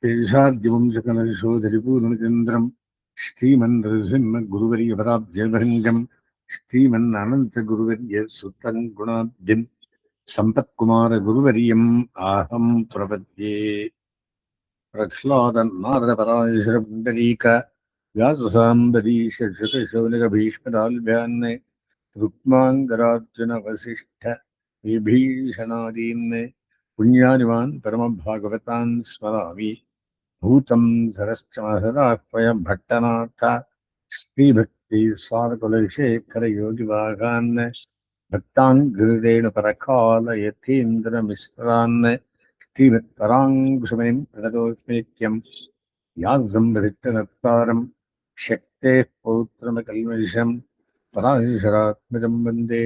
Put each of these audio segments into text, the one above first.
केशाद्यवंशकलशोधरिपूर्णचन्द्रम् श्रीमन्नृसिंहगुरुवर्यपदाब्जभृङ्गम् श्रीमन्ननन्तगुरुवर्य सुतम् गुणाब्धिम् सम्पत्कुमारगुरुवर्यम् आहम् प्रपद्ये। प्रह्लादन्नारदपराशरपुण्डरीक व्याससाम्बरीशशतशौनकभीष्मदाल्भ्यान् रुक्माङ्गरार्जुनवसिष्ठ विभीषणादीन् पुण्यानिवान् परमभागवतान् स्मरामि। भूतं सरश्च महदाह्वय भट्टनाथ श्रीभक्ति स्वारकुलशेखर योगिवागान् भक्ताङ्घ्रिरेण परकाल यतीन्द्रमिश्रान् श्रीमत्पराङ्कुशमुनिं प्रणतोऽस्मि नित्यम् व्याससम्भृत्यनत्तारं शक्तेः पौत्रमकल्मषम् पराशरात्मजं वन्दे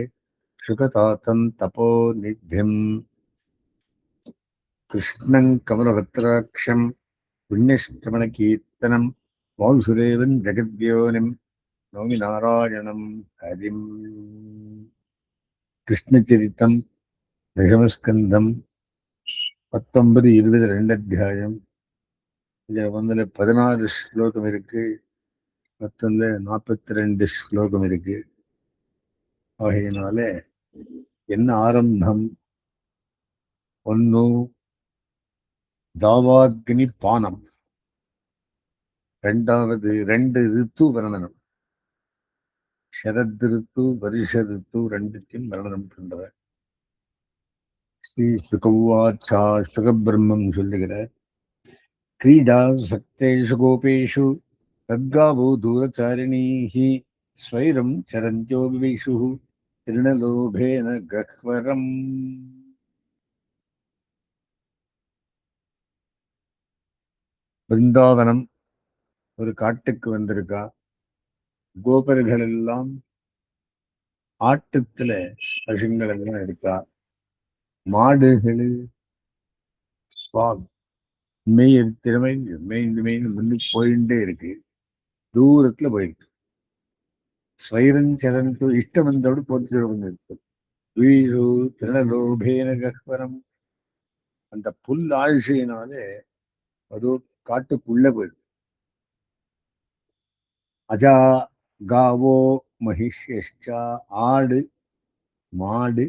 शुकतातं तपोनिधिम् कृष्णं कमलभद्राक्षम् पुण्यश्रवणकीर्तनं वासुदेवं जगद्योनिं नौमि नारायणं हरिम्। கிருஷ்ணச்சரித்தம் தசமஸ்கந்தம் 19, 20, 2 அத்தியாயம். இதுல 16 ஸ்லோகம் இருக்கு, மொத்தம்ல 42 ஸ்லோகம் இருக்கு. ஆகையினால என்ன ஆரம்பம்? ஒன்னு தாவாக்னி பானம், ரெண்டாவது 2 ரித்து வர்ணனம், சரத் ரித்து வருஷ ரித்து ரெண்டுத்தையும் வர்ணனம் பண்றவர் ஸ்ரீ சுகவாச்சா. சுகபிரம்மம் சொல்லுகிறார், क्रीडा सक्तेषु गोपेषु तद्गावो दूरचारिणीः स्वैरं चरन्त्यो विवेशुः तृणलोभेन गह्वरम्. பிருந்தாவனம் ஒரு காட்டுக்கு வந்திருக்கா. கோபர்கள் எல்லாம் ஆட்டுத்துல பசுங்கள் எல்லாம் இருக்கா. மாடுகள் மேய்ந்து திறமை மேய்ந்து மேய்ந்து முன்னுக்கு போயிட்டே இருக்கு. தூரத்துல போயிருக்கு. ஸ்வைரஞ்சரந்து இஷ்டம் வந்தோடு போட்டு இருக்கு. வீழு திருணலோபேன கஹ்வரம், அந்த புல் ஆழ்ச்சியினாலே அது காட்டுக்குள்ள போயிருக்கு. அஜா காவோ மகிஷ்யஷ்டா, ஆடு மாடு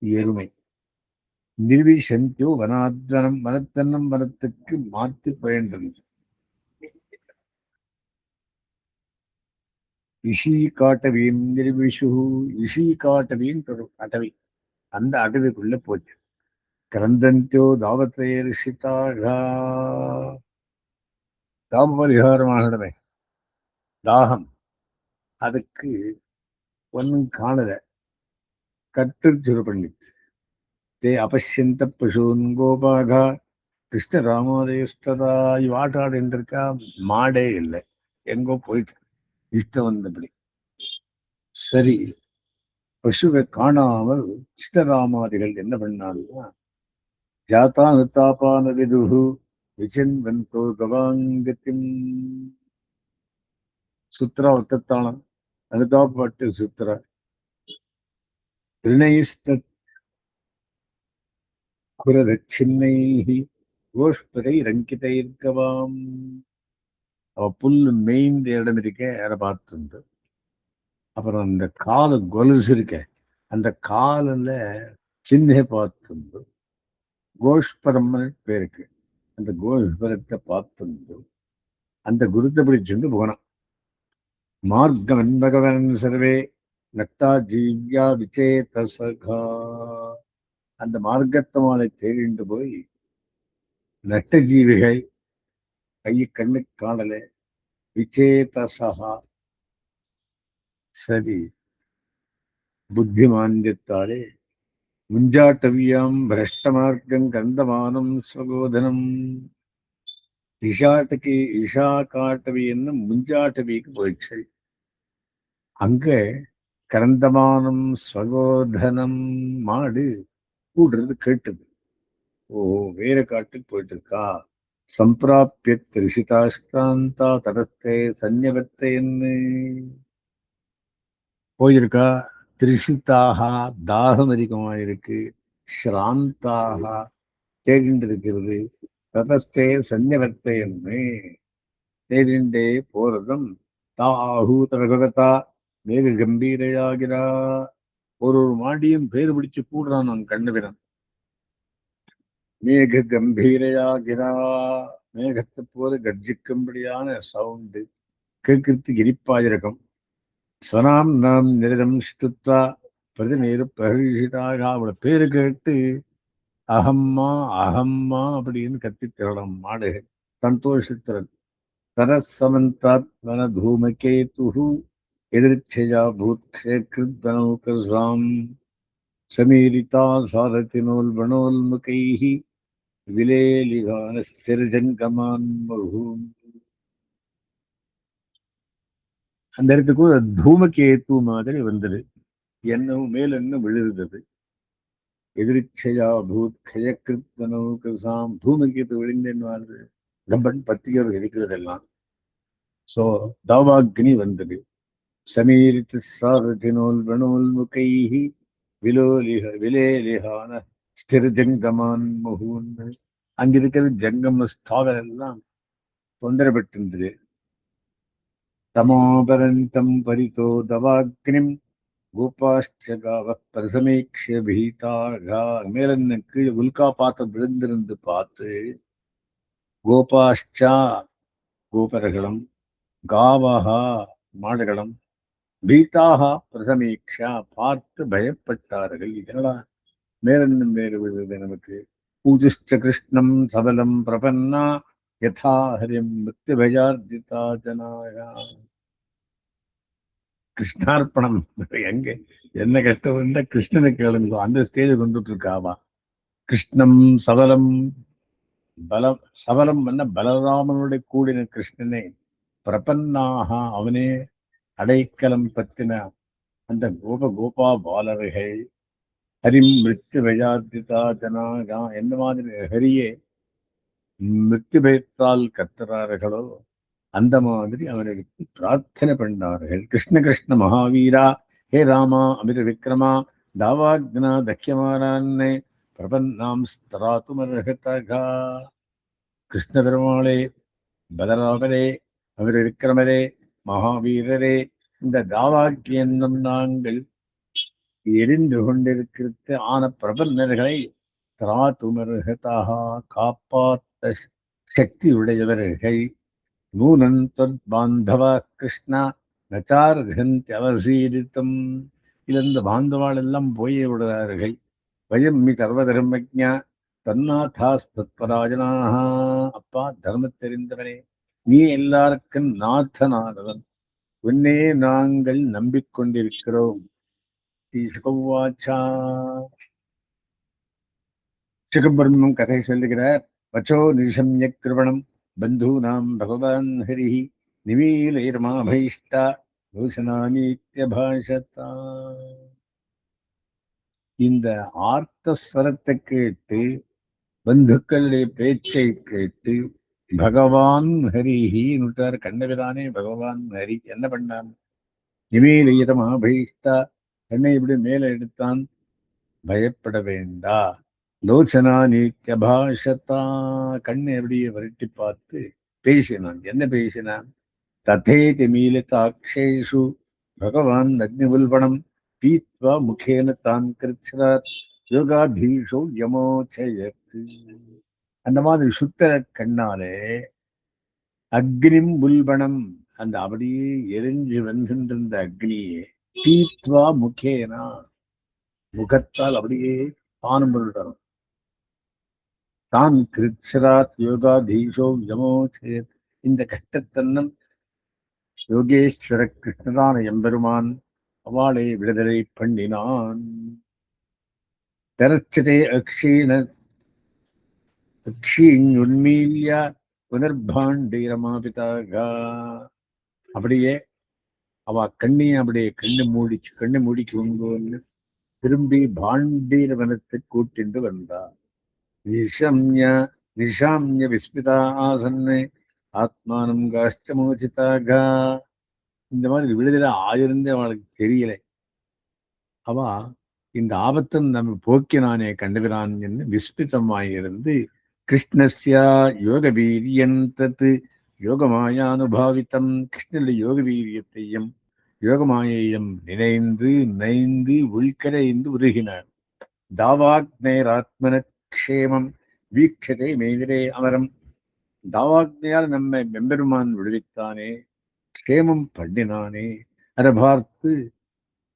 எருமை, நிர்விசந்தியோ வனாத்வனம், வனத்தன்னம் வனத்துக்கு மாற்றி பயன்றது. இஷி காட்டவியும் நிர்விஷு, இஷி காட்டவியும் அடவி, அந்த அடவிக்குள்ள போச்சு. கிரந்தந்தியோ தாவத்தை ரிஷிதாக, தாபபரிகாரமாகவே தாகம், அதுக்கு ஒன்னும் காணல, கட்டு சுரு பண்ணி. தே அபஷ்யந்த பசூன் கோபாக கிருஷ்ணராமோதயஸ்ததா, இவாட்டாடு என்றிருக்கா. மாடே இல்லை, எங்கோ போயிட்டு இஷ்டம் வந்தபடி. சரி, பசுவை காணாமல் கிருஷ்ணராமாதிகள் என்ன பண்ணாருன்னா, ஜாத்தா நித்தாபான விதுகு விசின்வந்தோ கவாங்கத்தின் சுத்ரா ஒத்தத்தாளம் அனுதாபாட்டு சுத்ரா ரிணைஸ்தத் குரதச்சின்னைஹி கோஷ்பரை ரங்கிதை இருக்கவாம். அவ புல் மேய்ந்த இடம் இருக்க அதை பார்த்துண்டு, அப்புறம் அந்த கால கொலுசு இருக்க அந்த காலில் சின்ன பார்த்துண்டு, கோஷ்பரம்னு பேருக்கு, அந்த கோஷ்பரத்தை பார்த்துண்டு அந்த குருத்தை பிடிச்சுண்டு போனான். மார்க்கம் என்பகவன் சர்வே நட்டா ஜீவ்யா விச்சேதசகா, அந்த மார்க்கத்தமாலை தேடிண்டு போய் நட்ட ஜீவிகை கையை கண்ணு காணல, விச்சேதசகா. சரி, புத்திமாந்தியத்தாலே முஞ்சாட்டவியாம் பிரஷ்டமார்க்கம் கந்தமானம் ஸ்வகோதனம், இஷா காட்டவி என்ன முஞ்சாட்டவிக்கு போயிடுச்சு. அங்க கரந்தமானம் ஸ்வகோதனம், மாடு கூடுறது கேட்டது. ஓ, வேற காட்டுக்கு போயிட்டு இருக்கா. சம்பிராபிய ரிஷிதாஷ்டாந்தா ததஸ்தே சன்னியவத்தேன்னு போயிருக்கா. திரிஷிதாக, தாகம் அதிகமாயிருக்கு. ஸ்ராந்தாக, தேகின்றிருக்கிறது. ரதஸ்தே சஞ்சலத்தை என்று தேரிண்டே போறதும் தாஹூத ரகுகதா மேக கம்பீரையாகிறா. ஒரு மாடியும் பேர் பிடிச்சு கூடுறான் நான் கண்டுபிறான். மேக கம்பீரையாகிறா, மேகத்தை போல கர்ஜிக்கும்படியான சவுண்டு கேட்கறதுக்கு இனிப்பாயிருக்கும். ஸ்வனாம் நாம் நிரதம் ஸ்துத்வா பிரதிநேரு பரிஷிதாக, அவளோட பேரு கேட்டு அகம்மா அகம்மா அப்படின்னு கத்தி திரளும் மாடுகள் சந்தோஷத்திறன். தரசமந்தாத் வன தூமகேது எதிர்ச்சையா பூத்ஷேகிருத்வனௌகசாம் சமீரிதா சாரதினோல் வனோல்முகைஹி விலேலிகான ஸ்திரஜங்கமான் மகூம். அந்த இடத்துக்கு ஒரு தூமகேத்து மாதிரி வந்தது. என்னும் மேல் என்ன விழுந்தது. எதிர்ச்சையா பூத் கயக்கிருத்தனௌகசாம், தூமகேத்து விழுந்தேன் வாழ்வு கம்பன் பத்திரிகை இருக்கிறதெல்லாம். சோ தாவாக்னி வந்தது. சமீரித்து சாரதினோல் வனோல்முகைஹி விலேலிகான ஸ்திர ஜங்கமான் முகூன். அங்கிருக்கிற ஜங்கம ஸ்தாவர் எல்லாம் தொந்தரப்பட்டிருந்தது. தமோபரந்தம் பரிதோ தவாக்னிம் கோபாஷ்டகாவ பிரசமீக்ஷ பீதாக. மேலன்னு கீழே உல்கா பார்த்து விழுந்திருந்து பார்த்து கோபாஷ்டா கோபர்களும் காவஹா மாடுகளும் பீதாக பிரசமீக்ஷா பார்த்து பயப்பட்டார்கள். இதெல்லாம் மேலன்னும் வேறு விழுது நமக்கு. பூஜிஷ்ட கிருஷ்ணம் சபலம் பிரபன்னா யதா ஹரிம் மிருத்யு பயார்த்திதா ஜனாயா. கிருஷ்ணார்ப்பணம். எங்க என்ன கஷ்டம் இருந்தா கிருஷ்ணனுக்கு கேளுங்க. அந்த ஸ்டேஜ் கொண்டுட்டு இருக்காவா. கிருஷ்ணம் சபலம், பலம் சபலம் என்ன பலராமனுடைய கூடின கிருஷ்ணனே, பிரபன்னாக அவனே அடைக்கலம் பத்தின அந்த கோபா பாலர்கள் ஹரிம் மிருத்யு பயார்த்திதா ஜனாகா, எந்த மாதிரி ஹரியே மிருத்யு பயத்தால் கத்துறார்களோ அந்த மாதிரி அவனுக்கு பிரார்த்தனை பண்ணார்கள். கிருஷ்ண கிருஷ்ண மகாவீரா, ஹே ராமா அமிர விக்ரமா, தாவாக்னா தக்கியமாரான்னே பிரபன்னாம் ஸ்தராத்துமர்ஹதகா. கிருஷ்ண பெருமாளே, பலராமரே, அமிர விக்ரமரே, மகாவீரரே, இந்த தாவாக்கி என்னும் நாங்கள் எரிந்து கொண்டிருக்கிறது ஆன பிரபன்னர்களை திராத்துமர்ஹதாக காப்பாற்ற சக்தி உடையவர்கள். நூனன் தத் பாந்தவா கிருஷ்ணா நச்சார்ஹந்தி அவசீரித்தம். இந்த பாந்தவாள் எல்லாம் போயே விடுறார்கள். வயம் மி சர்வதர்மஜா தன்னாதாஸ்தத்பராஜனாக. அப்பா தர்ம தெரிந்தவனே, நீ எல்லாருக்கும் நாதனானவன், உன்னே நாங்கள் நம்பிக்கொண்டிருக்கிறோம். சுகவாச்சா. சுகபிரம்மம் கதை சொல்லுகிறார். வச்சோ நிசம்ய கிருபணம் பந்தூனாம் பகவான் ஹரிஹி நிமீலைர்மாபைஷ்டா யோசனானீத்ய பாஷதா. இந்த ஆர்த்த ஸ்வரத்தை கேட்டு, பந்துக்களுடைய பேச்சை கேட்டு பகவான் ஹரிஹி நுட்டார். கண்ணபிரானே பகவான் ஹரி என்ன பண்ணான்? நிமீலைரமாபைஷ்டா, கண்ணை இப்படி மேல எடுத்தான். பயப்பட வேண்டா. லோச்சனா நீத்திய பாஷதா, கண்ணை அப்படியே வரட்டி பார்த்து பேசினான். என்ன பேசினான்? ததேதி மீலிதாக்ஷேஷு பகவான் அக்னிபுல்பணம் பீத்வா முகேன தான் கிருச்சாத் யோகாதீஷோ யமோச்சயத். அந்த மாதிரி சுத்தர கண்ணாலே அக்னிம் புல்பணம், அந்த அப்படியே எரிஞ்சு வந்துருந்த அக்னியே பீத்வா முகேனா, முகத்தால் அப்படியே பானம் பண்ணிடணும். தான் கிருச்சாத் யோகாதீஷோ யமோச்சயத். இந்த கஷ்டத்தன்னம் யோகேஸ்வர கிருஷ்ணதான எம்பெருமான் அவளை விடுதலை பண்ணினான். தரச்சதே அக்ஷீன்யுன்மீல்ய புனர்பாண்டீரமாபிதாக. அப்படியே அவ கண்ணியை அப்படியே கண்ணு மூடிக்கு உண்டு திரும்பி பாண்டீரவனத்தை கூட்டிண்டு வந்தார். நிஷம்ய நிஷாம்ய விஸ்மிதா ஆசன்னு ஆத்மானம் காஷ்டமோசிதாக. இந்த மாதிரி விடுதலை ஆயிருந்தே அவளுக்கு தெரியலை. அவ இந்த ஆபத்தன் நம்ம போக்கினானே கண்டுகிறான் என்று விஸ்மிதமாயிருந்து கிருஷ்ணஸ்ய யோகவீரியம் தத் யோகமாயானுபாவித்தம். கிருஷ்ணனுடைய யோக வீரியத்தையும் யோகமாயையும் நினைந்து நைந்து உள்கரைந்து உருகினார். தாவாக்னேராத்மன க்ஷேமம் வீக்ஷதே மேதிரே அமரம். தாவாக்னையால் நம்மை மெம்பெருமான் விடுவித்தானே, க்ஷேமம் பண்ணினானே, அதை பார்த்து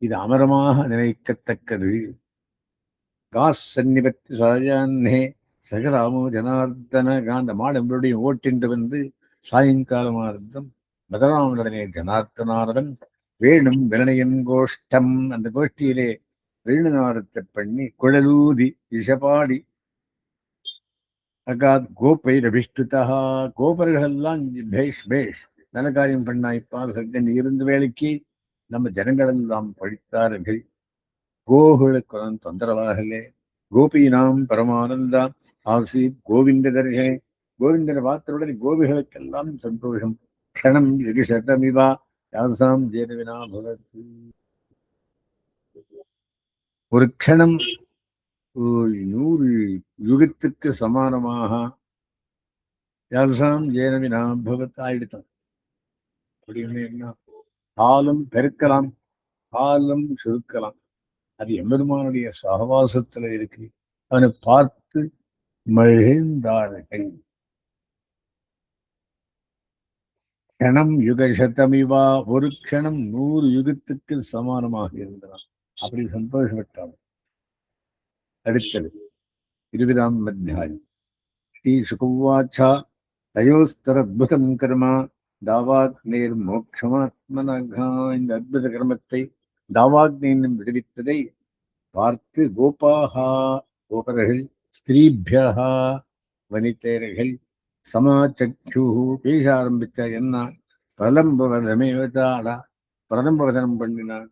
இது அமரமாக நினைக்கத்தக்கது. காஸ் சன்னிபத்தி சாயான்னே சகராமோ ஜனார்தன. அந்த மாடம்பருடைய ஓட்டின்று வந்து சாயங்காலமானதும் பலராமனுடனே ஜனார்த்தனாரதன் வேணும் வினயன் கோஷ்டம். அந்த கோஷ்டியிலே வேணுநாதத்தை பண்ணி குழலூதி இசபாடி அகாத் கோப்பை ரபிஷ்டுதா. கோபர்கள் எல்லாம் பேஷ் பேஷ் நல்ல காரியம் பண்ணாய்ப்பால் சத்தன் இருந்து வேலைக்கு நம்ம ஜனங்கள் எல்லாம் படித்தார்கள். கோகுலுக்கு தொந்தரவாகலே. கோபினாம் பரமானந்தா ஆசீத் கோவிந்த தர்ஷனே. கோவிந்தனை பார்த்தவுடனே கோபிகளுக்கெல்லாம் சந்தோஷம். க்ஷணம் யுகசதமிவா யாசாம் ஜேனவினா பவத்து. ஒரு க்ஷணம் 100 யுகத்துக்கு சமானமாக யாசாம் ஜேனவினா பவத் ஆயிடுத்தான். அப்படின்னு என்ன? காலம் பெருக்கலாம், காலம் சுருக்கலாம். அது எம்பெருமானுடைய சகவாசத்துல இருக்கு. அவனை பார்த்து மகிழ்ந்தார்கள். க்ஷணம் யுக சதமிவா. ஒரு க்ஷணம் 100 யுகத்துக்கு சமானமாக இருந்தான். அப்படி சந்தோஷப்பட்டான். அடுத்தது 20ஆம் அத்தியாயம். ஸ்ரீ சுகவாச்சா தயோஸ்தரத்புதம் கர்மா தாவாக்னேர் மோட்சமாத்மனகா. இந்த அற்புத கர்மத்தை தாவாக்னேன் விடுவித்ததை பார்த்து கோபாகா கோபர்கள் ஸ்திரீபியா வனிதேர்கள் சமாச்சு பேச ஆரம்பிச்சா. என்ன பிரலம்பவதமேவதாடா பிரலம்பவதனம் பண்ணினான்.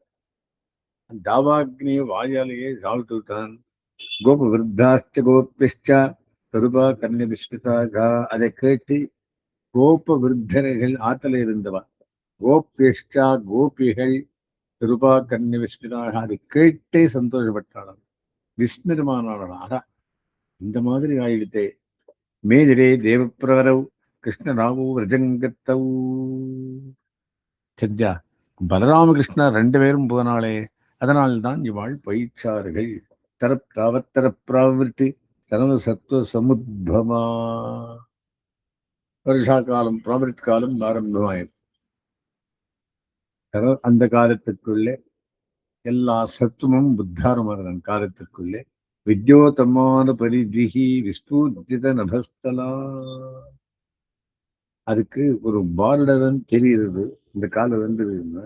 தாவாக்னிய வாயாலேயே சாப்பிட்டு விட்டான். கோப விருத்தாச்ச கோபிஷ்டா சொருபா கன்ய விஸ்மிதாக. அதை கேட்டு கோப விருத்தர்கள் ஆத்தல இருந்தவா கோபிஷ்டா கோபிகள் சொருபா கன்ய விஸ்மிதாக. அதை கேட்டே சந்தோஷப்பட்டாளாம், விஸ்மிதமானாளாம். ஆடா இந்த மாதிரி ஆயிடுத்தே. மேதிரே தேவப்பிரவரவ் கிருஷ்ணராவு விரஜங்கத்தவ். சத்யா பலராமகிருஷ்ணா 2 பேரும் போனாலே, அதனால்தான் இவாள் பயிற்சார்கள். தரப்பிராவத்தரப்பிராவிட்டு தனது சத்துவ சமுத்பவா. வருஷா காலம் பிராவிட் காலம் ஆரம்பமாயிரு. அந்த காலத்துக்குள்ளே எல்லா சத்துவமும் புத்தாரமான காலத்துக்குள்ளே வித்யோதமான பரிதிகி விஸ்பூஜித நபஸ்தலா. அதுக்கு ஒரு பார்டரன் தெரியுது. இந்த காலம் இருந்ததுன்னா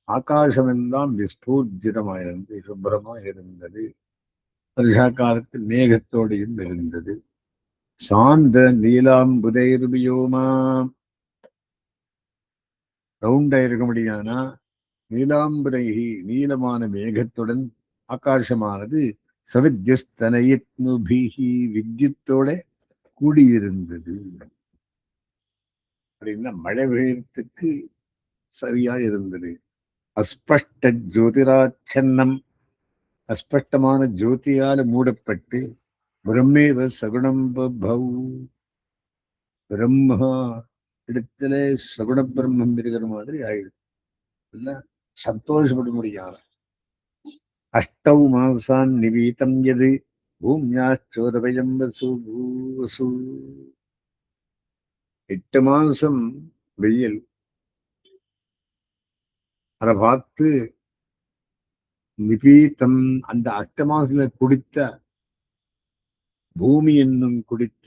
ஆகாசம் எல்லாம் விஸ்பூஜிதமாயிருந்து சுப்பிரமா இருந்தது. வருஷா காலத்தில் மேகத்தோடையும் இருந்தது. சாந்த நீலாம்புதைருபியோமா. ரவுண்டா இருக்க முடியானா நீலாம்புதைகி நீளமான மேகத்துடன் ஆகாசமானது சவித்யஸ்தனயித்னுபிஹி வித்யுத்தோட கூடியிருந்தது. அப்படின்னா மழை பெய்யறதுக்கு சரியா இருந்தது. அஸ்பஷ்ட ஜோதிராச்சன்னம். அஸ்பஷ்டமான ஜோதியால மூடப்பட்டு பிரம்மேவ சகுணம் பவ். பிரம்மா இடத்துல சகுண பிரம்மம் இருக்கிற மாதிரி ஆயிடுது. இல்ல சந்தோஷப்பட முடியாது. அஷ்டௌ மாசான் நிவீதம் எது பூமியாச்சோதபயம் வசு வசு. 8 மாசம் வெயில். அதை பார்த்து நிபீத்தம் அந்த 8 மாசத்துல குடித்த பூமி என்னும் குடித்த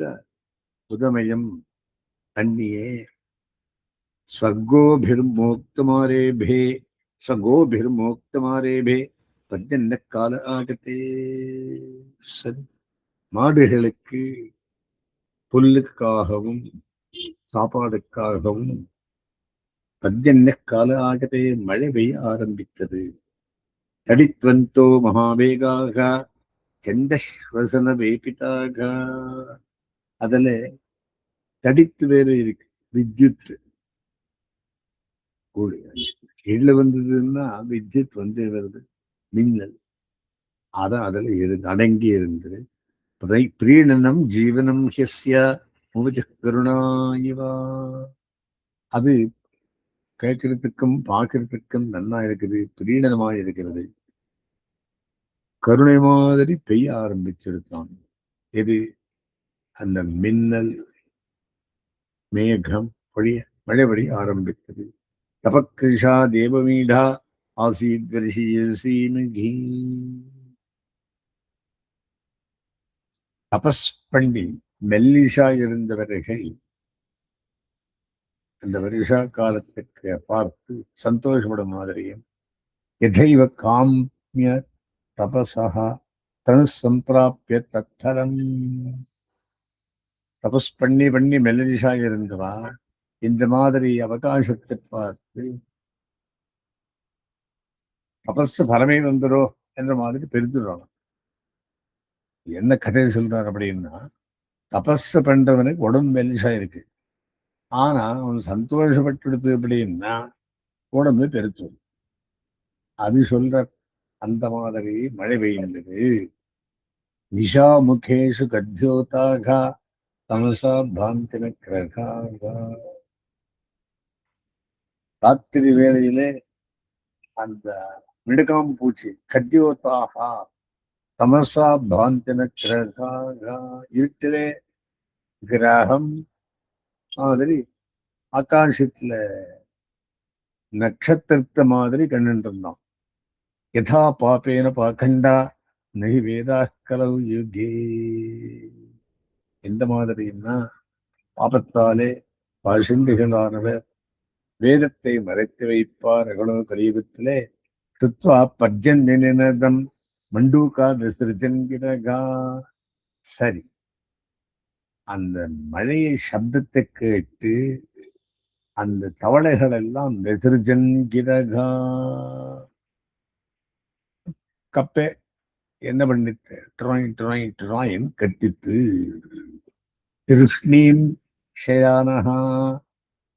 உதமயம் தண்ணியே ஸ்வர்கோபிர்மோக்தமாரேபே ஸ்வகோபிர்மோக்தமாரேபே பத்யன்ன கால ஆகத்தே. சரி, மாடுகளுக்கு புல்லுக்காகவும் சாப்பாடுக்காகவும் பத்யன்ன கால ஆகவே மழை பெய்ய ஆரம்பித்தது. தடித்வந்தோ மகாவேகாக சந்தஸ்வசன வேபிதாக. அதுல தடித்து வேற இருக்கு, வித்யுத் கீழே வந்ததுன்னா வித்யுத் வந்து வருது, மின்னல். அதுல அடங்கி இருந்தது. பிரீணனம் ஜீவனம் ஹியஸ்ய முவஜ கருணாயிவா. அது கேட்கறதுக்கும் பார்க்கறதுக்கும் நன்னா இருக்குது, பிரீணனமா இருக்கிறது. கருணை மாதிரி பெய்ய ஆரம்பிச்சிருக்கான். இது அந்த மின்னல் மேகம் பொழிய மழை பொழிய ஆரம்பித்தது. தபக்கிருஷா தேவமீடா ஆசீத் வருஷீமகி. தபஸ் பண்ணி மெல்லிஷா இருந்தவர்கள் அந்த வருஷா காலத்துக்கு பார்த்து சந்தோஷப்படும் மாதிரியும், எதைவ காமிய தபசா தனு சம்பிராப்பிய தத்தரம். தபஸ் பண்ணி பண்ணி மெல்லிஷா இருந்தவா இந்த மாதிரி அவகாசத்தை பார்த்து தபஸ் பலமே வந்துடோ என்ற மாதிரி பெருத்துடுறாங்க. என்ன கதை சொல்றார் அப்படின்னா, தபஸ் பண்றவனுக்கு உடம்பு மெல்லிஷா இருக்கு, ஆனா அவன் சந்தோஷப்பட்டு அப்படின்னா உடம்பு பெருத்து. அது சொல்ற அந்த மாதிரி மழை பெய்கின்றது. நிஷா முகேஷு கத்யோதாக தமசா பாந்தின கிரகாக. ராத்திரி வேளையிலே அந்த மிடுகாம் பூச்சி கத்யோதாக தமசா பாந்தின கிரகாக, இருட்டிலே கிரகம் மாதிரி ஆகாசத்துல நட்சத்திரத்தை மாதிரி கண்ணுட்டு இருந்தான். யதா பாப்பேன பாக்கண்டா நகி வேதா கலவு யுகே. எந்த மாதிரின்னா, பாபத்தாலே பாஷிண்டுகளானவர் வேதத்தை மறைத்து வைப்பார் எவ்வளவு கலியுகத்திலே. சுத்வா பர்ஜன் நினதம் மண்டூகா விசிருஜன்கிறகா. சரி, அந்த மழையை சப்தத்தை கேட்டு அந்த தவளைகள் எல்லாம் விசிருஜன்கிறகா. கப்பே என்ன பண்ணிட்டு ட்ராய் ட்ராய் ட்ராயின் கட்டித்து. கிருஷ்ணீம் ஷயானஹா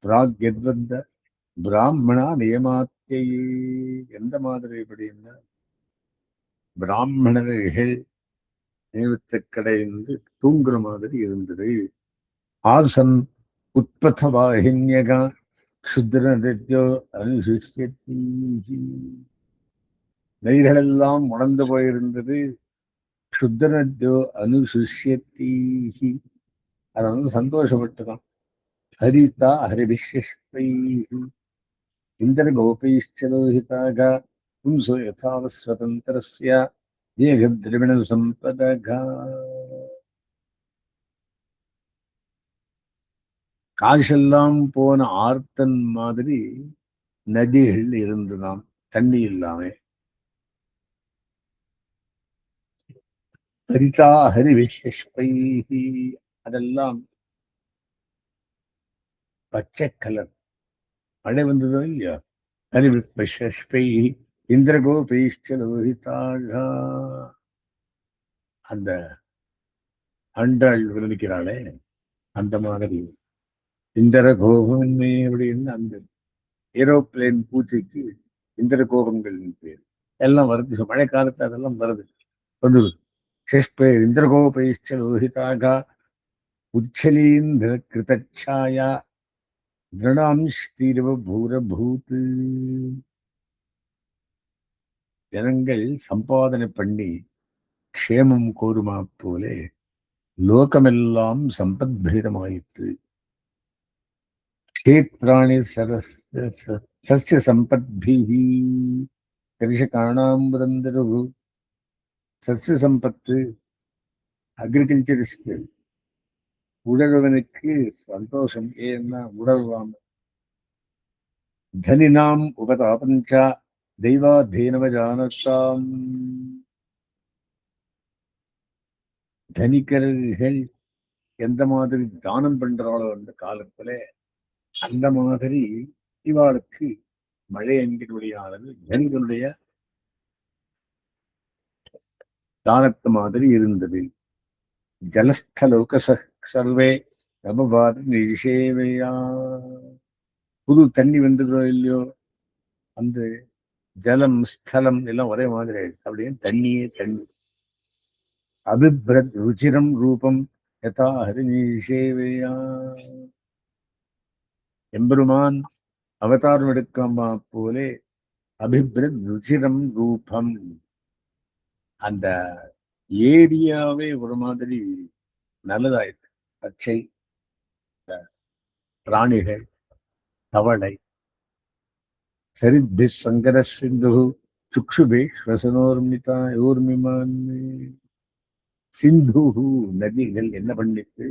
பிராக்யத்வந்த பிராமணா நியமாத்தியே. எந்த மாதிரி அப்படின்னா, பிராமணர்கள் நியமத்தை கடைந்து தூங்குற மாதிரி இருந்தது. ஆசன் உற்பத்த வாகின்யகா க்ஷுத்ரோ அனுசிஷ்யதி. நதிகளெல்லாம் உணர்ந்து போயிருந்தது. க்ஷுத்ரோ அனுசிஷ்யதி, அதை வந்து சந்தோஷப்பட்டுதான். ஹரிதா ஹரிபிஷ்யஸ்வை இந்திர கோபைஷ்சலோஹிதாக பும்சோ யதாவஸ்வதந்திரஸ்ய ஏகத்ரிவிண சம்பதகா. காசெல்லாம் போன ஆர்த்தன் மாதிரி நதிகள் இருந்துதான், தண்ணி இல்லாம. ஹரிதா ஹரிவிஷ்யஸ்வை, அதெல்லாம் பச்சை கலர். மழை வந்ததோ இல்லையா, ஹரிவிஷ்யஸ்வை இந்திரகோபைஷ்சலோஹிதாக. அந்த அண்டாள் விரமிக்கிறாளே அந்த மாதிரி இந்திர கோபமே அப்படின்னு அந்த ஏரோப்ளேன் பூச்சிக்கு இந்திர கோபங்கள் பேர் எல்லாம் வருது. மழை காலத்து அதெல்லாம் வருது வந்துடுது. ஷஷ்பே இந்திரகோபைஷ்சலோஹிதாக உச்சலீந்திர கிருதச்சாயா திருணாம்ஸ்தீரவ பூரபூத். ஜனங்கள் சம்பாதனை பண்ணி க்ஷேமம் கோருமா போலே லோகமெல்லாம் சம்பத்பீடமாயிற்று. க்ஷேத்ராணி சஸ்ய சம்பத்பிஹி கிருஷகாணாம் புரந்தரு. சஸ்ய சம்பத்து அக்ரிகல்ச்சரிஸ்ட் உழவனுக்கு சந்தோஷம். ஏன்னா உழவாம தனினாம் உபதாபஞ்சா தெய்வாதீனவ ஜானத்தாம். தனிக்கர்கள் எந்த மாதிரி தானம் பண்றாளோ அந்த காலத்துல, அந்த மாதிரி இவாளுக்கு மழை என்கிறபடியானது தனிகளுடைய தானத்து மாதிரி இருந்தது. ஜலஸ்தலோக சர்வே ரமபாத நிஷேவையா. புது தண்ணி வந்ததோ இல்லையோ, அந்த ஜலம் ஸ்தலம் எல்லாம் ஒரே மாதிரி ஆயிடுச்சு. அப்படின்னு தண்ணியே தண்ணி. அபிப்ரத் ருச்சிரம் ரூபம் யதா ஹரிநீஷேவையா. எம்பெருமான் அவதாரம் எடுக்காம போலே அபிப்ரத் ருச்சிரம் ரூபம், அந்த ஏரியாவே ஒரு மாதிரி நல்லதாயிருக்கு. பச்சை பிராணிகள், தவளை, சரித்பிஸ் சங்கர சிந்து சுக்ஷுபே ஸ்வசனோர்மிதா யோர்மிமான். சிந்து நதிகள் என்ன பண்ணிட்டு,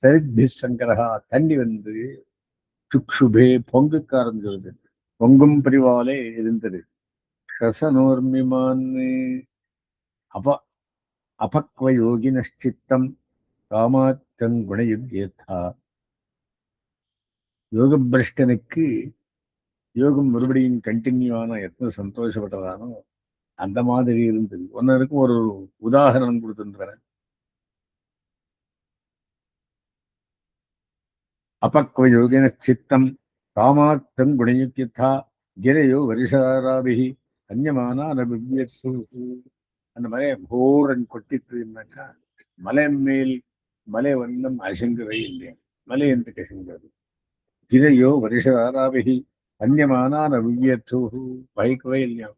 சரித்பிஸ் சங்கரஹா தண்ணி வந்து சுக்ஷுபே பொங்குக்க ஆரம்பிச்சது, பொங்கும் பிரிவாலே இருந்தது. ஸ்வசனோர்மிமான் அப அபக்வ யோகினச்சித்தம் காமாத்தங் குணயுத்யேதா. யோக பிரஷ்டனுக்கு யோகம் மறுபடியும் கண்டினியூ ஆனா எத்தனை சந்தோஷப்பட்டதானோ அந்த மாதிரி இருந்தது. ஒன்னருக்கு ஒரு உதாரணம் கொடுத்துருக்கிறேன். அபக்வ யோகின சித்தம் காமார்த்தம் குணயுக்தா கிரையோ வருஷாராபிகி அந்யமானா நபியசு. அந்த மலையை போரன் கொட்டித்துனாக்கா மலை மேல் மலை வண்ணம் அசங்கவே இல்லையா, மலை என்று கசங்கிறது. கிரையோ வருஷாராபிகி அந்யமானா நபியசு, பயக்கவே இல்லையா.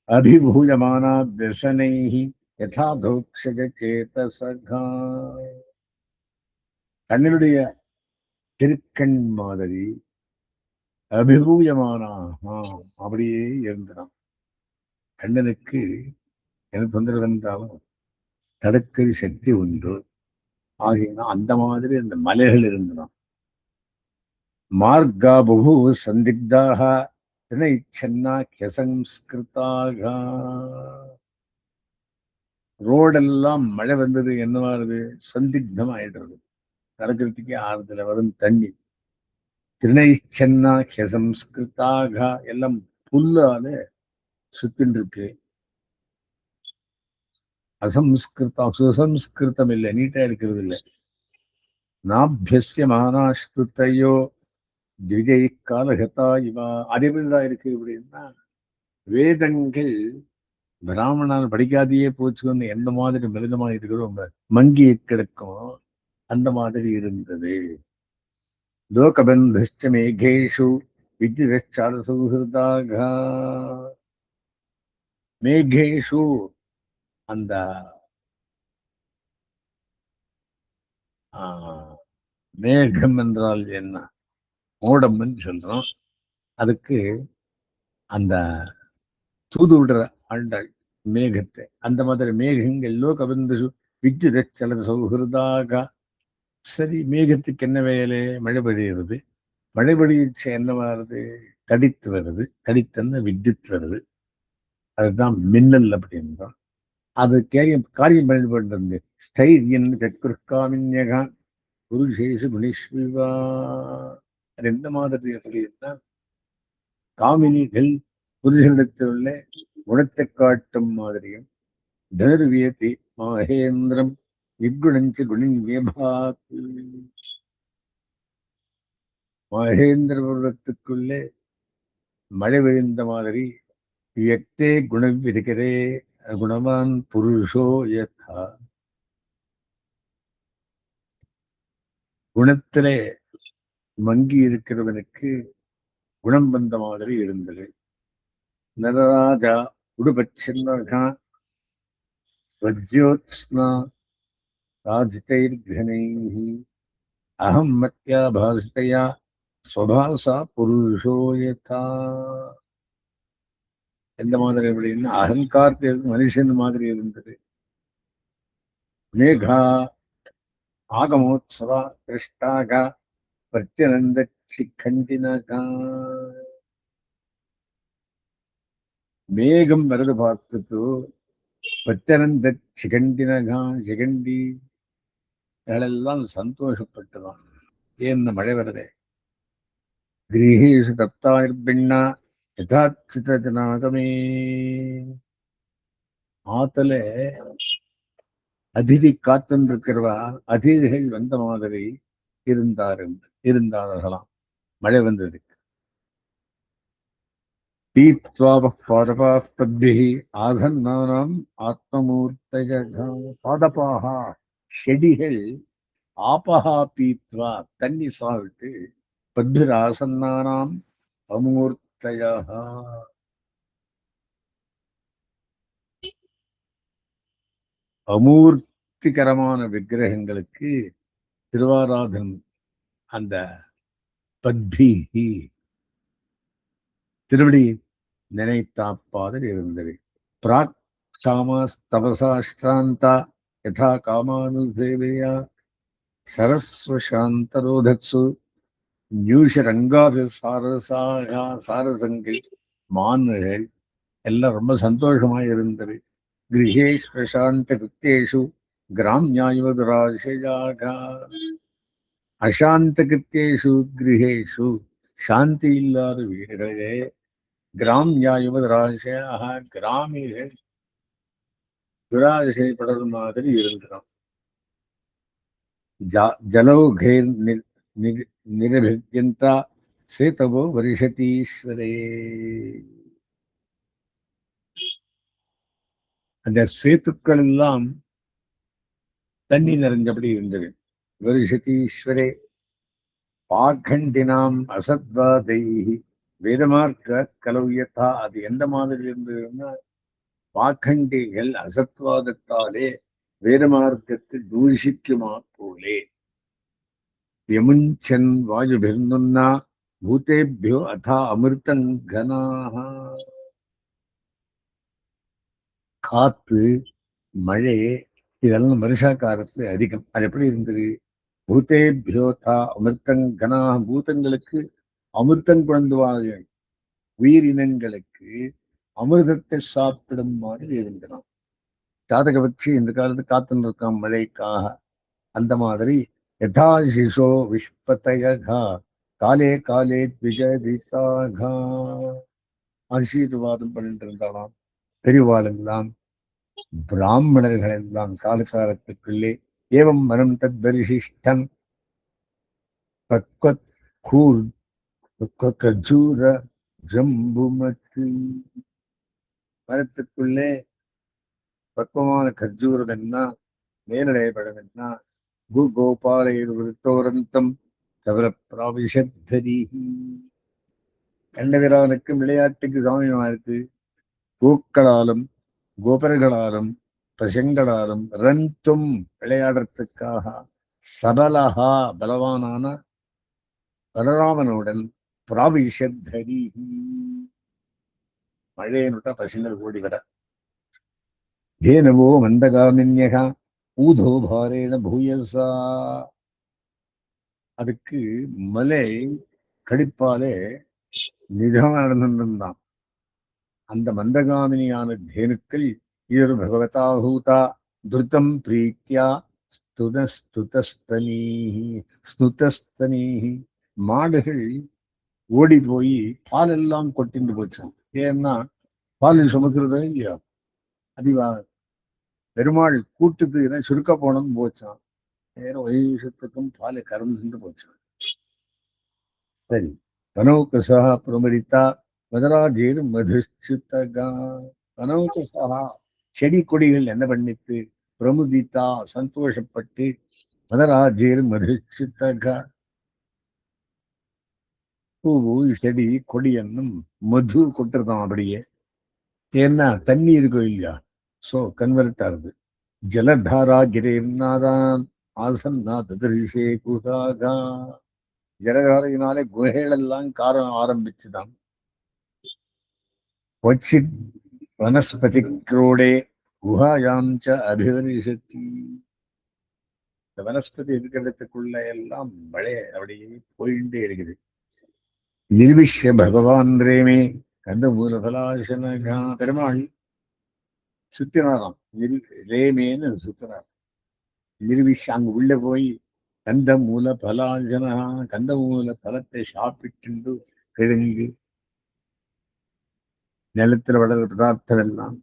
அபிபூயமானா விசனைஹி யதா தோக்ஷக சேதசகா. கண்ணனுடைய திருக்கண் மாதிரி அபிபூயமானா அப்படியே இருந்தான். கண்ணனுக்கு எனக்கு தொந்தரவு என்றாலும் தடுக்கல் சக்தி உண்டு. ஆகினா அந்த மாதிரி அந்த மலைகள் இருந்தான். மார்கா பகு சந்திக்தாக தினைச்சன்னா கசம்ஸ்கிருதாக. ரோடெல்லாம் மழை வந்தது என்னவாகுது, சந்திக்தம் ஆயிடுறது, நடக்கிறதுக்கே ஆறுதல வரும் தண்ணி. திணைச்சன்னா கசம்ஸ்கிருதாக எல்லாம் புல்லால சுத்தின்னு இருக்கு. அசம்ஸ்கிருதம் சுசம்ஸ்கிருதம் இல்லை, நீட்டா இருக்கிறது இல்லை. நாபியசிய மானாஸ்ருத்தையோ திவிஜை காலகதா இவா. அறிவுதான் இருக்கு அப்படின்னா, வேதங்கள் பிராமணால் படிக்காதையே போச்சுன்னு எந்த மாதிரி மிருதமா இருக்கிறோம் மங்கி கிடக்கும் அந்த மாதிரி இருந்தது. லோகபந்துஷ்ட மேகேஷு வித்யுதச்சார சௌஹிருதாக. மேகேஷு அந்த மேகம் என்றால் என்ன, மோடம் சொல்றோம். அதுக்கு அந்த தூது விடுற ஆண்டாள் மேகத்தை, அந்த மாதிரி மேகங்கள் லோகபந்து வித்யுதச்சல சௌஹிருதாக. சரி, மேகத்துக்கு என்ன வேலை, மழை பெய்யுறது. மழை பெய்யுச்சு என்ன வருது, தடித்து வருது. தடித்தன்னா வித்யுத் வருது, அதுதான் மின்னல் அப்படின்றோம். அது காரியம் பயன்படுறது. ஸ்தைரியன் சத்குருக்காமின்யகா புருஷேஷு குணிஷ்விவா. அது எந்த மாதிரி அப்படின்னா, காமினிகள் புருஷனிடத்தில் உள்ள குணத்தை காட்டும் மாதிரியும், தனுர்வியதி மகேந்திரம் விக்குணஞ்ச குணிபாத்து. மகேந்திர பருவத்துக்குள்ளே மழை விழுந்த மாதிரி வியக்தே குணம் இருக்கிறே குணவான் புருஷோ யதா. குணத்திலே மங்கி இருக்கிறவனுக்கு குணம் வந்த மாதிரி இருந்தது. நரராஜா உடுபச்சின்னகா வஜ்யோத்ஸ்னா ராஜிதைர்கணைஹி அகம் மத்யா பாசிதையா ஸ்வபாசா புருஷோ யதா. எந்த மாதிரி அப்படின்னா, அகங்காரத்தில் மனுஷன் மாதிரி இருந்தது. மேகா ஆகமோத்சவா கிருஷ்டாக பிரத்யனந்த சிக்கண்டினகா. மேகம் வரது பார்த்துட்டு பிரத்யனந்த சிகண்டினகா, சிகண்டி எல்லாம் சந்தோஷப்பட்டுதான். ஏன் மழை வருதே. கிரீஷு தப்தாயிர்பின்னா யதாச்சிதனாகமே. ஆத்துல அதிதி காத்துன்னு இருக்கிறவா, அதிதிகள் வந்த மாதிரி இருந்தார்களாம் மழை வந்ததுக்கு. பீத்வாப பாதபா பத்பிஹி ஆதன்னானாம் ஆத்மமூர்த்தய பாதபாக செடிகள் ஆபஹா பீத்வா தண்ணி சாப்பிட்டு பத்பிராசன்னானாம் அமூர்த்தயா அமூர்த்திகரமான விக்கிரகங்களுக்கு திருவாராதனம் அந்த பத்பிஹி திருவடி நினைத்தாப்பாதில் இருந்தது. பிராக் சாமஸ்தபசாஷ்டாந்தா யதா காமானுசேவையா சரஸ்வசாந்தரோதக்ஷு நியூஷரங்காபி சாரசங்கள் மான்கள் எல்லாம் ரொம்ப சந்தோஷமாக இருந்தது. கிரகேஷ் பிரசாந்த கிருத்தேஷு கிராமியாயுவதுராசயாக அசாந்த கிருத்தேஷு கிரகேஷு சாந்தி இல்லாத வீடுகளிலே கிராமியாயுவதுராசையாக கிராமிகள் துராசைப்படுற மாதிரி இருக்கிறோம். ஜலௌகைர் நிரபித்யந்தா சேதவோ வருஷதீஸ்வரே. அந்த சேத்துக்கள் எல்லாம் தண்ணி நிறைஞ்சபடி இருந்தது. வருஷதீஸ்வரே பாகண்டினாம் அசத்வாதை வேதமார்க்க கலவியத்தா. அது எந்த மாதிரி இருந்ததுன்னா, பாகண்டிகள் அசத்வாதத்தாலே வேதமார்க்கத்தை தூஷிக்குமா போலே. யமுஞ்சன் வாயுபிர்னுன்னா பூதேபியோ அதா அமிர்தங்கனாக. காத்து மழை இதெல்லாம் வருஷா காலத்துல அதிகம். அது எப்படி இருந்தது? பூதேபியோதா அமிர்தங்கனா, பூதங்களுக்கு அமிர்தம் குழந்துவாங்க, உயிரினங்களுக்கு அமிர்தத்தை சாப்பிடும் மாதிரி இருந்தன. ஜாதக பட்சி இந்த காலத்து காத்துன்னு இருக்கான் மழைக்காக. அந்த மாதிரி யதா சிசோ விஷ்பதயகா காலே காலே த்விஜதிசாகா ஆசீர்வாதம் பண்ணிட்டு இருந்தாலாம். பெரியவாளெல்லாம் பிராமணர்கள் எல்லாம் காலகாலத்துக்குள்ளே ஏவம் மனம் தத் பரிசிஷ்டம் கஜூர ஜம்புமத்து. மரத்துக்குள்ளே பக்குவமான கஜூரம் என்ன மேலடையப்படம் என்ன கோபாலையில் விருத்தோரந்தம் தவிர பிராவிஷத்தரிஹி. கண்டவிரானுக்கு விளையாட்டுக்கு சாமியமாயிருக்கு. பூக்களாலும் கோபர்களாலும் பசங்களாலும் ரந்தும் விளையாடுறதுக்காக சபலஹா பலவானான பலராமனுடன் பிராவிஷத்தரி மழையனுட்ட பசங்கள் கூடி வர. தேனவோ மந்தகாமின்யகா ஊதோ பாரேன பூயசா. அதுக்கு மலை கடிப்பாலே நிதம் நடந்திருந்தான். அந்த மந்தகாமினியான தேனுக்கள் இரு பகவதாஹூதா துருத்தம் பிரீத்தியா ஸ்னுதஸ்தனீஹி. மாடுகள் ஓடி போய் பால் எல்லாம் கொட்டிண்டு போச்சான். ஏன்னா பால் சுமக்கிறதோ இல்லையா, அதிவா பெருமாள் கூட்டுக்கு சுருக்க போனோம்னு போச்சான். நேரம் வயசத்துக்கும் பாலை கறந்துட்டு போச்சான். சரி, கனௌகசா பிரமரித்தா மதராஜேர் மதுச்சுத்தகா. கனௌகசா செடி கொடிகள் என்ன பண்ணித்து பிரமுதித்தா சந்தோஷப்பட்டு மதராஜேர் மதுச்சுத்தகா பூவு செடி கொடி என்னும் மது கொட்டுறதான் அப்படியே. ஏன்னா தண்ணி இருக்கும் இல்லையா, சோ கன்வெர்ட் ஆகுது. ஜலதாரா கிரேர்நாதான் ஆசன்னா ததரிஷே குதாகா. ஜலதாரையினாலே குகைகள் எல்லாம் காரம் ஆரம்பிச்சுதான். क्वचित् वनस्पति क्रोडे குஹாயாம் ச அபிவரிஷதி. இந்த வனஸ்பதி இருக்கிறதுக்குள்ள எல்லாம் மழை அப்படியே போயிட்டே இருக்குது. நிர்விஷ்ய பகவான் ரேமே கந்தமூல பலாசனகா. பெருமாள் சுத்தினாராம், ரேமேன்னு சுத்தினார். நிர்விஷ்ய அங்கு உள்ள போய் கந்த மூல பலாசனா, கந்த மூல பலத்தை சாப்பிட்டு கிழங்கு நிலத்தில் வளர பதார்த்தம் எல்லாம்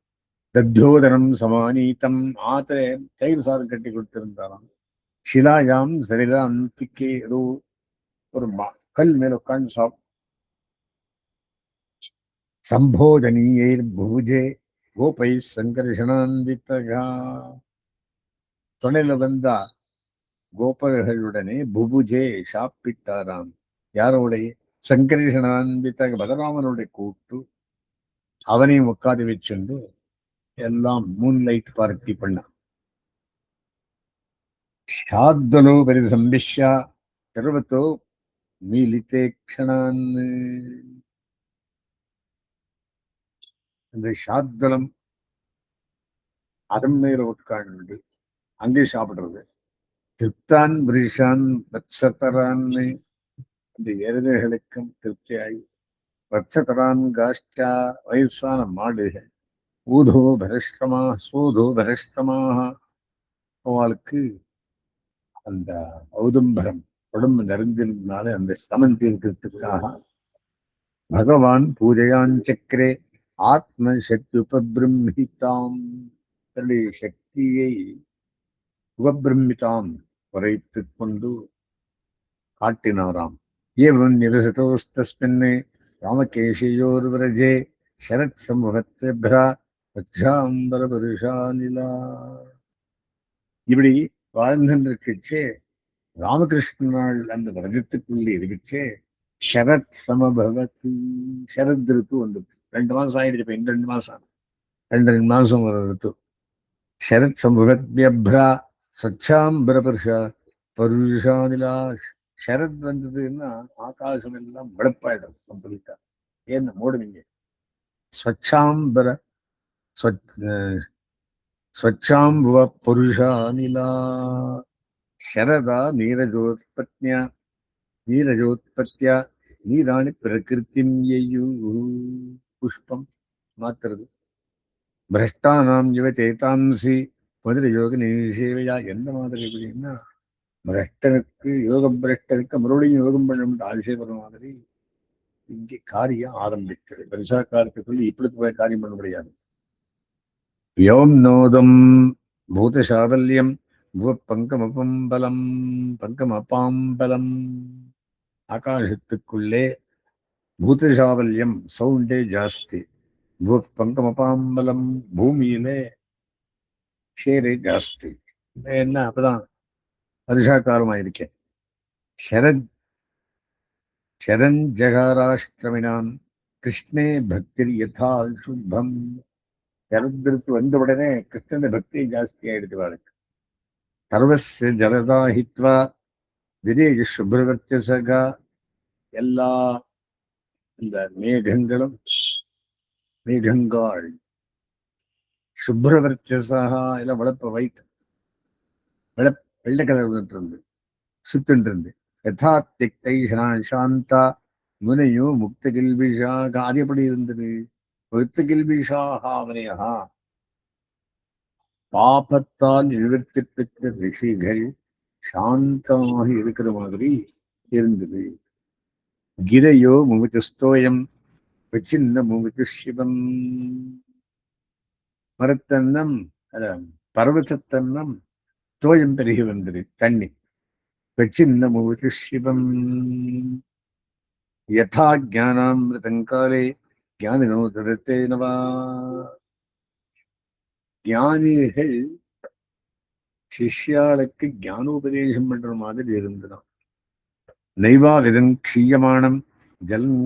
தத்யோதனம் சமானீத்தம். ஆத்திர தயிர் சாதம் கட்டி கொடுத்திருந்தாராம். ஷிலாயாம் சரிதா அந்திக்கே ஏதோ ஒரு கல் மேல உட்காந்து சம்போதனீயைர்புஜே கோபை சங்கர்ஷணான்விதகா. துணையில வந்தா கோபர்களுடனே புபுஜே சாப்பிட்டாராம். யாரோடைய? சங்கர்ஷணான்வித பலராமனுடைய கூட்டு அவனையும் உட்காந்து வச்சுண்டு எல்லாம் மூன்லைட் பார்ட்டி பண்ண. சாத்வலோ பரிசம்பிஷ்யா சர்வத்தோ மீலித்தே க்ஷணான். இந்த சாத்வலம் அதன் மேல உட்கார்ந்து அங்கே சாப்பிடுறது. திருப்தான் பிரிஷான் வத்சதரான்னு இந்த எருமைகளுக்கும் திருப்தியாய், வத்சதரான் காஷ்டா வயசான மாடுகள், ஊதோ பரஷ்டமா சோதோ பரஷ்டமாக அவளுக்கு அந்த ஔதும்பரம் உடம்பு நிறைந்திருந்தனால அந்த ஸ்தமம் தீர்க்கிறதுக்காக பகவான் பூஜையான் சக்கரே ஆத்ம சக்தி உபபிரம்மிதாம், தன்னுடைய சக்தியை உபபிரமிதாம் குறைத்துக் கொண்டு காட்டினாராம். ஏவம் நிரசதோஸ்தஸ்மின் ராமகேஷயோர்வரஜே சரத் சமூகத்பிரா ரக்ஷாம்பர புருஷானிலா. இப்படி வாழ்ந்திருக்கச்சே ராமகிருஷ்ணனாள் அந்த விரதத்துக்குள்ளே இருந்துச்சே சரத் சமபவத்து. சரத் ரித்து வந்தது. 2 மாசம் ஆயிடுச்சு. இப்ப 2 மாசம் 2 மாசம் ஒரு ரித்து. சரத் சமூகத்பிரா சச்சாம்பர பருஷானிலா. சரத் வந்ததுன்னா ஆகாசம் எல்லாம் வெளுப்பாயிடும் கம்ப்ளீட்டா. ஏன்னு மூடுவீங்க. ஸ்வச்சாம்பர ஸ்வச்சாம்புவ புருஷானிலா. சரதா நீரஜோத்பத்யா நீரஜோத்பத்யா நீராணி பிரகிருத்திம் யயு. புஷ்பம் மாத்துறது. பிரஷ்டானாம் யுவதேதாம்சி முதல யோக நிஷேவையா. எந்த மாதிரி எப்படின்னா பிரஷ்டனுக்கு யோக பிரஷ்டனுக்கு மறுபடியும் யோகம் பண்ண ஆசைப்படுற மாதிரி இங்கே காரியம் ஆரம்பிக்கிறது. பெருசா காரியத்தை சொல்லி இப்படி போய் காரியம் பண்ண முடியாது. யோம் நோதம் பூதசாவல்யம் பங்கமபம்பலம் பங்கமபாம்பலம். ஆகாசத்துக்குள்ளே பூதசாவல்யம் சவுண்டே ஜாஸ்தி. பங்கமபாம்பலம் பூமியிலே ஷேரே ஜாஸ்தி. என்ன அப்பதான் வருஷாக்காலமாயிருக்கேன். சரத் சரஞ்சகாராஷ்டிரமினான் கிருஷ்ணே பக்தி யதா சுத்தம். சரத்திற்கு வந்த உடனே கிருஷ்ணன பக்தி ஜாஸ்தி ஆயிடுச்சு வாழ்க்கை. சர்வஸ்ய ஜலதாஹித்வா விதேஜ சுப்ரவர்ச்சசகா. எல்லா இந்த மேகங்களும் மேகங்காள் சுப்ரவர்ச்சசகா எல்லாம் வளர்ப்ப வைட் வெள்ளை கலர் இருந்து சுத்துட்டு இருந்து யதா திக்தை சாந்தா முனையோ முக்த கில்பிஷாக. அது எப்படி இருந்தது? முக்த கில்பிஷாக அவனையா பாபத்தால் நிவர்த்தி பெற்ற ரிஷிகள் சாந்தமாக இருக்கிற மாதிரி இருந்தது. கிரையோ முமுச்சுஸ்தோயம் சின்ன முமுச்சு சிவம். மரத்தன்னம் பர்வத்தன்னம் தோயம் பெருகி வந்தது. தண்ணி சின்ன முமுச்சு சிவம். யதா ஜானாமிருதங்காலே ஞானினோ ததத்தே நவா. ஞானிகள் சிஷ்யாளுக்கு ஞானோபதேசம் பண்ற மாதிரி இருந்துதான். நைவா விதம் க்ஷீயமானம் ஜலம்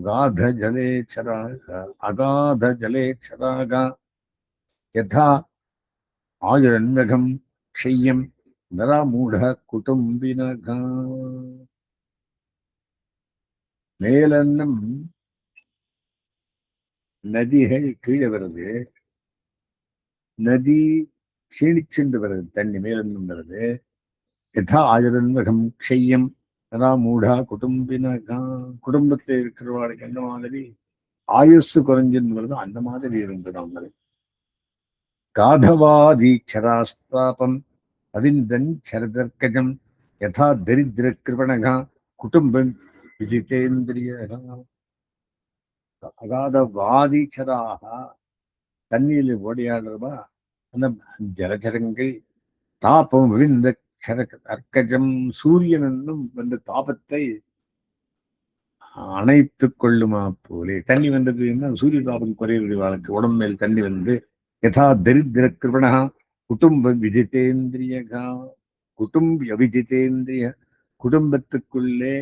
காத ஜலேச்சராக அகாத ஜலேச்சராக யதா ஆயுரன்வகம் க்ஷய்யம் நராமூட குடும்பினகா. மேலன்னம் நதிகள் கீழே வருது. நதி க்ஷீணிச்சுண்டு வருது. தண்ணி மேலன்னம் வருது. யதா ஆயுரன்வகம் க்ஷய்யம் நராமூடா குடும்பினகா. குடும்பத்தில் இருக்கிறவாளுக்கு அந்த மாதிரி ஆயுசு குறைஞ்சுன்னு வருது. அந்த மாதிரி இருந்தது அவங்களுக்கு. காதவாதீக்ஷராஸ்தாபம் அவிந்தன் சரதர்க்கஜம் யதா தரித்திர கிருபணகா குடும்பம் விஜிதேந்திரிய. அகாதவாதீக்ஷராக தண்ணியில் ஓடியாடுறவா அந்த ஜலச்சரங்கள் தாபம் விவிந்த அர்க்கஜம் சூரியன் என்னும் அந்த தாபத்தை அணைத்து கொள்ளுமா போலே. தண்ணி வந்ததுன்னா சூரிய தாபம் குறையுடைய வாழ்க்கை உடம்பு மேல் தண்ணி வந்து யதா தரித்திர கிருபணா குடும்ப விஜிதேந்திரியகா குடும்ப விஜிதேந்திரிய குடும்பத்துக்குள்ளே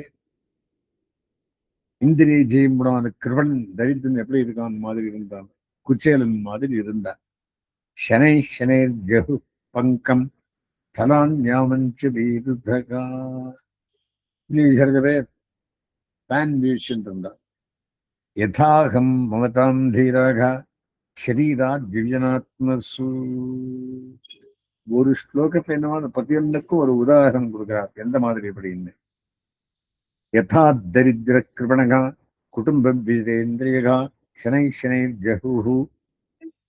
இந்திரிய ஜெயம் அந்த கிருபன் தரித்திரன் எப்படி இருக்கான் மாதிரி இருந்தான், குச்சேலன் மாதிரி இருந்தான். சனை சனை ஜகு பங்கம் தலான் ஞாமஞ்ச வீருதகா. நீ சில பேர் பேன் வீழ்ச்சின்னு இருந்தான். யதாகம் மமதாம் தீராக ஷரீரா திவ்யனாத்மசு. ஒரு ஸ்லோகத்துல என்னவோ அந்த பதியொன்னுக்கும் ஒரு உதாரணம் கொடுக்கிறார், எந்த மாதிரி எப்படின்னு. யதா தரித்திர கிருபணகா குடும்ப வீரேந்திரியகா சனை சனை ஜகுஹு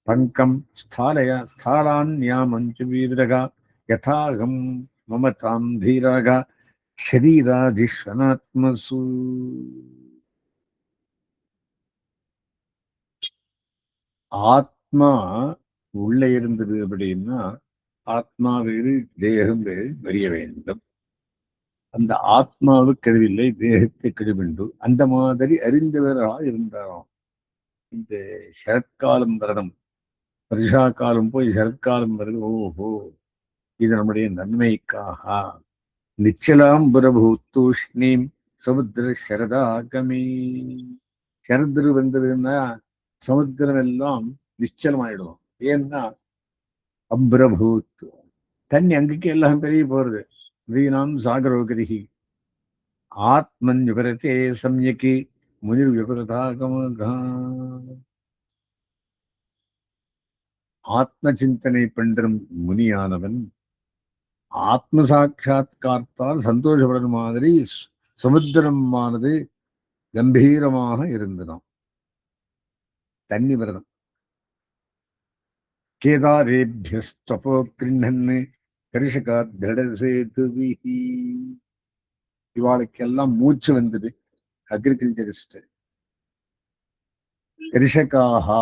பங்கம் ஸ்தாலய ஸ்தாலான்யாமஞ்சு வீரகா யதாகம் மமதாம் தீராக ஷரீராதிஸ்வனாத்மசு. ஆத்மா உள்ள இருந்தது அப்படின்னா ஆத்மா வேறு தேகம் வேறு அறிய வேண்டும். அந்த ஆத்மாவுக்கு கழிவில்லை, தேகத்தை கழிவுண்டு. அந்த மாதிரி அறிந்தவராக இருந்தாராம். இந்த சரத்காலம் வரணும், வருஷா காலம் போய் சரத்காலம் வருது. ஓஹோ, இது நம்முடைய நன்மைக்காக. நிச்சலாம் புரபூத்தூஷ்ணீம் சமுத்திர சரதாகமே. சரத்ரு வந்ததுன்னா சமுத்திரம் எல்லாம் நிச்சலமாயிடும். ஏன்னா அப்ரபூத் தண்ணி அங்கக்கு எல்லாம் பெரிய போறது. வீணாம் சாகரோகரிகி ஆத்மன் விபரத்தே சம்யக்கி முனிர் விபரதாகமகா. ஆத்ம சிந்தனை பண்றும் முனியானவன் ஆத்ம சாட்சா்கார்த்தால் சந்தோஷப்படுற மாதிரி சமுத்திரமானது கம்பீரமாக இருந்ததாம். தண்ணி விரதம் கேதாரேபியஸ்தபோ கிருண்ணன்னு கரிஷகா திருடசேதுவிஹி. இவாளுக்கெல்லாம் மூச்சு வந்தது. அக்ரிகல்ச்சரிஸ்ட் கரிஷகாஹா.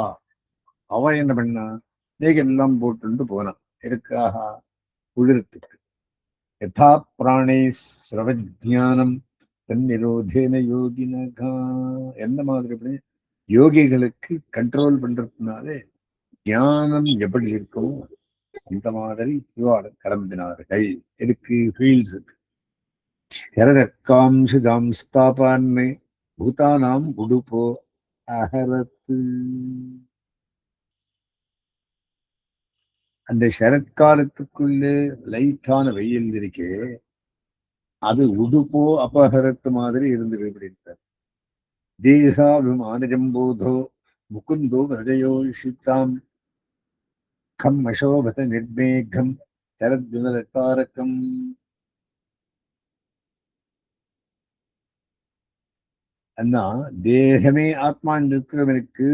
அவ என்ன பண்ணா, எல்லாம் போட்டு போனான். எதுக்காக? உழுறத்துக்கு. யதா பிராணே ஸ்ரவஜானம் தன் நிரோதேன யோகினகா. எந்த மாதிரி அப்படி யோகிகளுக்கு கண்ட்ரோல் பண்றதுனாலே ஞானம் எப்படி இருக்கும் அந்த மாதிரி இவாள கிளம்பினார்கள். எதுக்கு? ஃபீல்ட்ஸுக்கு. சரதற்காம் சுதாம் ஸ்தாபான்னு பூதானாம் உடுப்போ அகரத்து. அந்த சரத்காலத்துக்குள்ளே லைட்டான வெயில் இருக்கே, அது உடுப்போ அபகரத்து மாதிரி இருந்தது அப்படின்ட்டார். தேகாபிமானஜம்போதோ முகுந்தோ ஹதயோஷித்தாம் கம் அசோபத நிர்மேகம் சரத்விமலத்தாரகம். அண்ணா தேகமே ஆத்மான் இருக்கிறவனுக்கு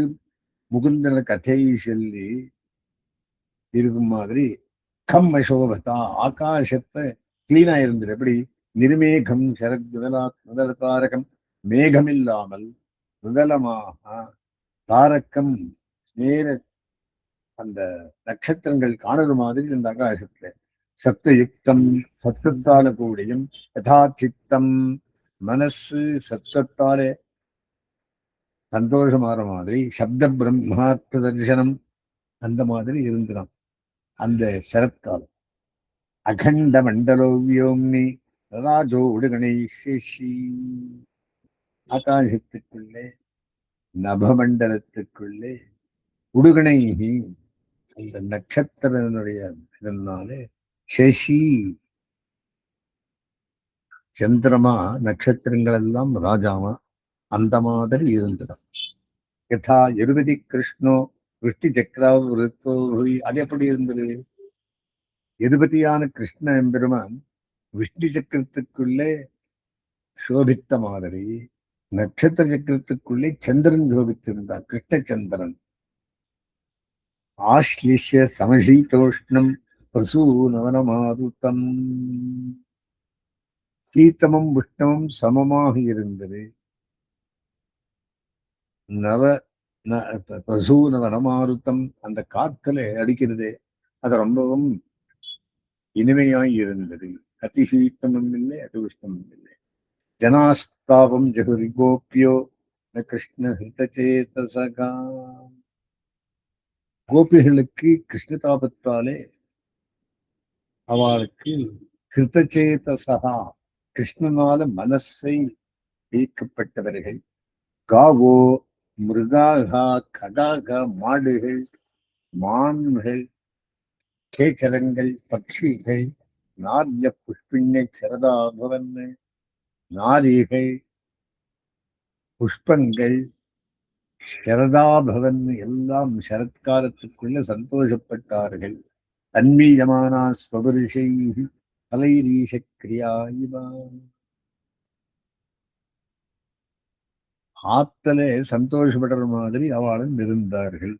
முகுந்தன கதை சொல்லி இருக்கும் மாதிரி கம் அசோபதா ஆகாசத்தை கிளீனா இருந்தது. எப்படி? நிர்மேகம் சரத் முதலத்தாரகம், மேகம் இல்லாமல் முதலமாக தாரக்கம் நேர அந்த நட்சத்திரங்கள் காணது மாதிரி இந்த ஆகாசத்துல. சத்துயுக்தம் சத்தத்தால கூடியும் யதா சித்தம் மனசு சத்தத்தாலே சந்தோஷமாற மாதிரி சப்த பிரம்மார்த்த தரிசனம் அந்த மாதிரி இருந்துடும் அந்த சரத்காலம். அகண்ட மண்டலோவியோம்னி ராஜோ உடுகணை சேஷி. ஆகாசத்துக்குள்ளே நபமண்டலத்துக்குள்ளே உடுகணை அந்த நட்சத்திரனுடைய இதனாலே சேஷி சந்திரமா நட்சத்திரங்கள் எல்லாம் ராஜாமா அந்த மாதிரி இருந்தது. யதா இருபதி கிருஷ்ணோ விஷ்டி சக்கராவிருத்தோ. அது எப்படி இருந்தது? எதுபதியான கிருஷ்ண எம்பெருமான் விஷ்ணு சக்கரத்துக்குள்ளே சோபித்த மாதிரி நட்சத்திர சக்கரத்துக்குள்ளே சந்திரன் சோபித்திருந்தார். கிருஷ்ணச்சந்திரன் ஆஷ்லிஷ்ய சமசீதோஷ்ணம் பிரசூனவனமாருத்தம். சீத்தமும் உஷ்ணமும் சமமாக இருந்தது. நவ பிரசூனவனமாருத்தம் அந்த காத்துல அடிக்கிறது, அது ரொம்பவும் இனிமையாய் இருந்தது. அதி சீத்தமும் இல்லை, அதி உஷ்ணமும் இல்லை. ஜனாஸ்தாபம் ஜெகுரி கோபியோ ந கிருஷ்ண ஹிருதச்சேதசகா. கோபிகளுக்கு கிருஷ்ணதாபத்தாலே அவளுக்கு கிருதச்சேதசகா கிருஷ்ணனால மனசை ஈர்க்கப்பட்டவர்கள். காவோ மிருகாகா கடாக மாடுகள் மான்கள் கேச்சரங்கள் பட்சிகள் நார்ய புஷ்பிண்ணை சரதாபவன் நாரிகள் புஷ்பங்கள் சரதாபவன் எல்லாம் சரத்காலத்துக்குள்ள சந்தோஷப்பட்டார்கள். அன்மீயமானா ஸ்வபுருஷை கலைரீசக்கிரியாயிவா. ஆத்தலே சந்தோஷப்படுற மாதிரி அவளும் இருந்தார்கள்.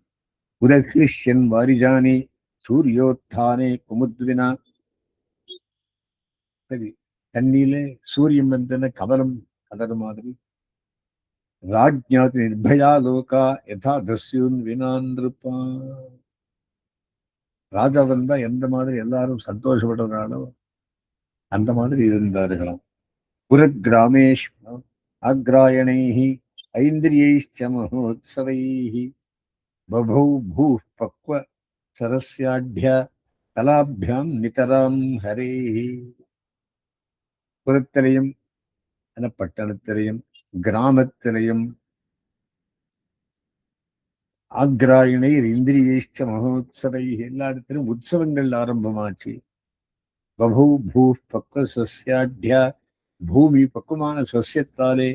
உதகிருஷ்யன் வாரிஜானே சூரியோத்தானே குமுத்வினா. சரி, தண்ணியிலே சூரியன் வந்தன கவலம் கதற மாதிரி. ராஜ்ஞாதி நிர்பயா லோகா யதா தஸ்யூன் வினான்ருப்பா. ராஜா வந்தா எந்த மாதிரி எல்லாரும் சந்தோஷப்படுறாளோ அந்த மாதிரி இருந்தார்களாம். புரகிராமேஷ் அக்ராயணைஹி ஐந்திரியைச்ச மகோத்சவைஹி பபௌ பூ பக்வ சரஸ்யாட்ய கலாபியாம் நிதராம் ஹரேஹி. புறத்திலையும் பட்டணத்திலையும் கிராமத்திலையும் ஆக்ராயணை இந்திரியேஷ்ட மகோத்சவை எல்லா இடத்திலும் உற்சவங்கள் ஆரம்பமாச்சு. பபூ பூ பக்வ சஸ்யாட்யா பூமி பக்குவமான சஸ்யத்தாலே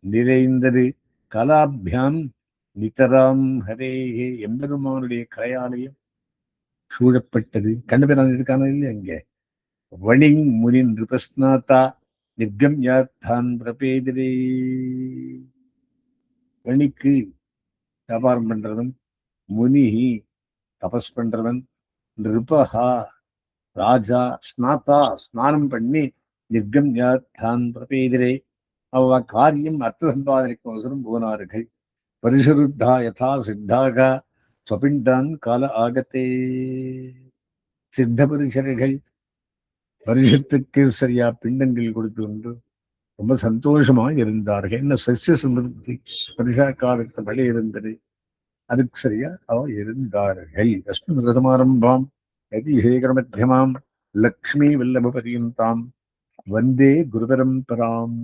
நிறைந்தது. கலாபியாம் நிதராம் ஹரேஹே எம்பெருமானுடைய கலையாலயம் சூழப்பட்டது. கண்டுபிறான் இருக்கான இல்லை அங்கே. வணிங் முனி நிருபஸ்நாதா நிர்கம்யார்த்தான் பிரபேதிரே. வணிக்கு வியாபாரம் பண்றவன், முனி தபஸ் பண்றவன், நிருபஹா ராஜா, ஸ்நாதா ஸ்நானம் பண்ணி நிர்கம்யார்த்தான் பிரபேதிரே அவ காரியம் அர்த்த சம்பாதனைக்கு அவசரம் போனார்கள். பரிசுருத்தா யதா சித்தாக ஸ்வபிண்டான் கால ஆகத்தே. சித்த பரிசர்கள் வருஷத்துக்கு சரியா பிண்டங்கள் கொடுத்து கொண்டு ரொம்ப சந்தோஷமா இருந்தார்கள். என்ன சசிய சமிருத்தி பரிசா காலத்து மழை இருந்தது, அதுக்கு சரியா அவ இருந்தார்கள். அஸ்மின் ரதமாரம்பாம் யதிசேகர மத்தியமாம் லக்ஷ்மி வல்லப பரியந்தாம் வந்தே குரு பரம்பராம்.